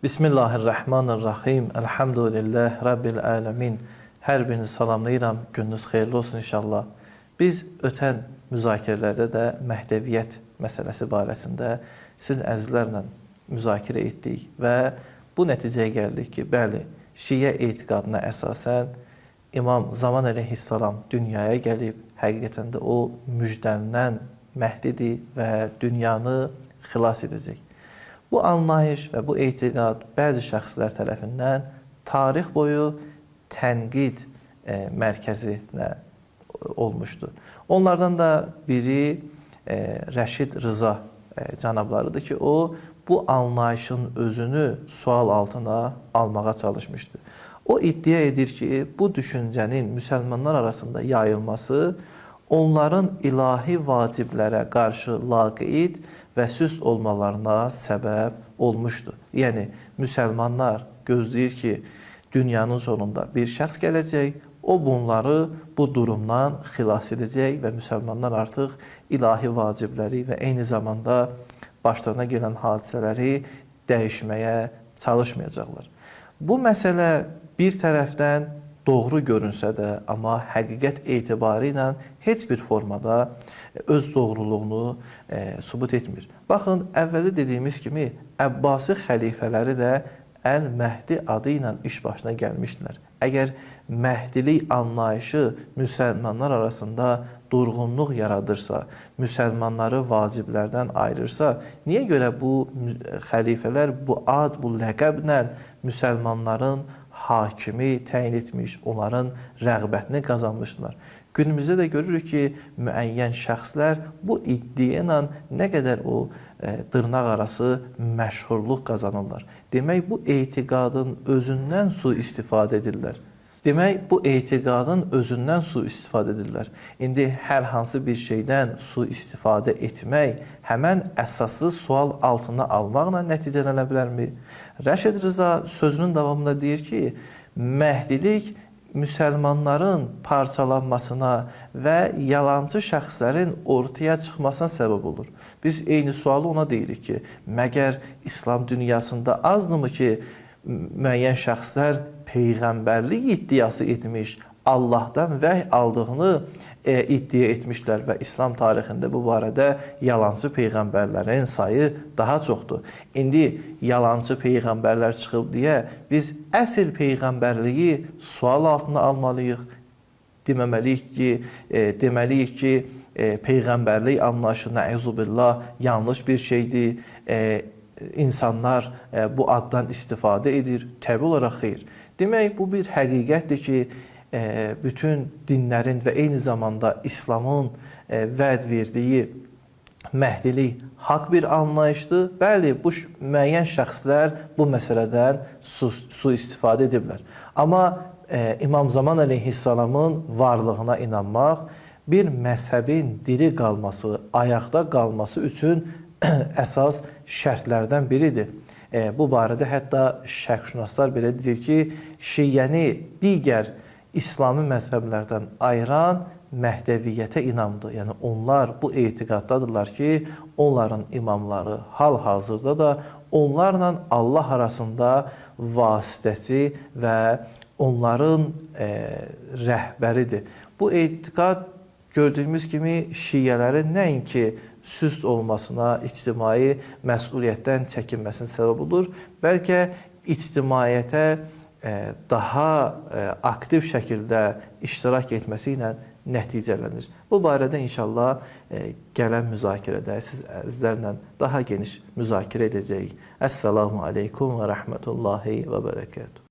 Bismillahirrahmanirrahim. Elhamdülillah Rabbil alemin. Hər birini salamlayıram. Gününüz xeyirli olsun inşallah. Biz ötən müzakirələrdə də Məhdəviyyət məsələsi barəsində siz əzizlərlə müzakirə etdik və bu nəticəyə gəldik ki, bəli, Şiə etiqadına əsasən İmam Zaman əleyhissalam dünyaya gəlib, həqiqətən də o müjdələnən Məhdidir və dünyanı xilas edəcək. Bu anlayış və bu etiqad bəzi şəxslər tərəfindən tarix boyu tənqid mərkəzinə olmuşdu. Onlardan da biri Rəşid Rıza cənablarıdır ki, o bu anlayışın özünü sual altına almağa çalışmışdı. O iddia edir ki, bu düşüncənin müsəlmanlar arasında yayılması onların ilahi vaciblərə qarşı laqeyd və süst olmalarına səbəb olmuşdu. Yəni, müsəlmanlar gözləyir ki, dünyanın sonunda bir şəxs gələcək, o bunları bu durumdan xilas edəcək və müsəlmanlar artıq ilahi vacibləri və eyni zamanda başlarına gələn hadisələri dəyişməyə çalışmayacaqlar. Bu məsələ bir tərəfdən doğru görünsə də, amma həqiqət etibarı ilə heç bir formada öz doğruluğunu sübut etmir. Baxın, əvvəldə dediyimiz kimi, Əbbasi xəlifələri də Əl-Məhdi adı ilə iş başına gəlmişdilər. Əgər Məhdilik anlayışı müsəlmanlar arasında durğunluq yaradırsa, müsəlmanları vaciblərdən ayırırsa, niyə görə bu xəlifələr bu ad, bu ləqəblə müsəlmanların hakimi təyin etmiş, onların rəğbətini qazanmışlar? Günümüzdə də görürük ki, müəyyən şəxslər bu iddia ilə nə qədər o dırnaq arası məşhurluq qazanırlar. Demək, bu etiqadın özündən sui-istifadə edirlər. Demək, bu etiqadın özündən sui-istifadə edirlər. İndi hər hansı bir şeydən sui-istifadə etmək həmən əsası sual altına almaqla nəticələnə bilərmi? Rəşid Rıza sözünün davamında deyir ki, Məhdilik müsəlmanların parçalanmasına və yalancı şəxslərin ortaya çıxmasına səbəb olur. Biz eyni sualı ona deyirik ki, məgər İslam dünyasında azdırmı ki, müəyyən şəxslər peyğəmbərlik iddiası etmiş, Allahdan vəhy aldığını iddia etmişlər və İslam tarixində bu barədə yalancı peyğəmbərlərin sayı daha çoxdur. İndi yalancı peyğəmbərlər çıxıb deyə biz əsl peyğəmbərliyi sual altına almalıyıq. Deməliyik ki, peyğəmbərlik anlayışı nə'uzubillah yanlış bir şeydir. İnsanlar bu addan istifadə edir. Təbii olaraq xeyr. Demək, bu bir həqiqətdir ki, bütün dinlərin və eyni zamanda İslamın vəd verdiyi Məhdilik haqq bir anlayışdır. Bəli, bu müəyyən şəxslər bu məsələdən sui-istifadə ediblər. Amma İmam Zaman əleyhissalamın varlığına inanmaq bir məzhəbin diri qalması, ayaqda qalması üçün əsas şərtlərdən biridir. Bu barədə hətta şərqşünaslar belə deyir ki, Şiəni digər İslami məzhəblərdən ayıran Məhdəviyyətə inamdır. Yəni, onlar bu etiqaddadırlar ki, onların imamları hal-hazırda da onlarla Allah arasında vasitəçi və onların rəhbəridir. Bu etiqad gördüyümüz kimi şiələrin nəinki süst olmasına, ictimai məsuliyyətdən çəkinməsinə səbəb olur, bəlkə ictimaiyyətə daha aktiv şəkildə iştirak etməsi ilə nəticələnir. Bu barədə inşallah gələn müzakirədə siz əzizlərlə daha geniş müzakirə edəcəyik. Əssalamu aleykum və rəhmətullahi və bərəkətuhu.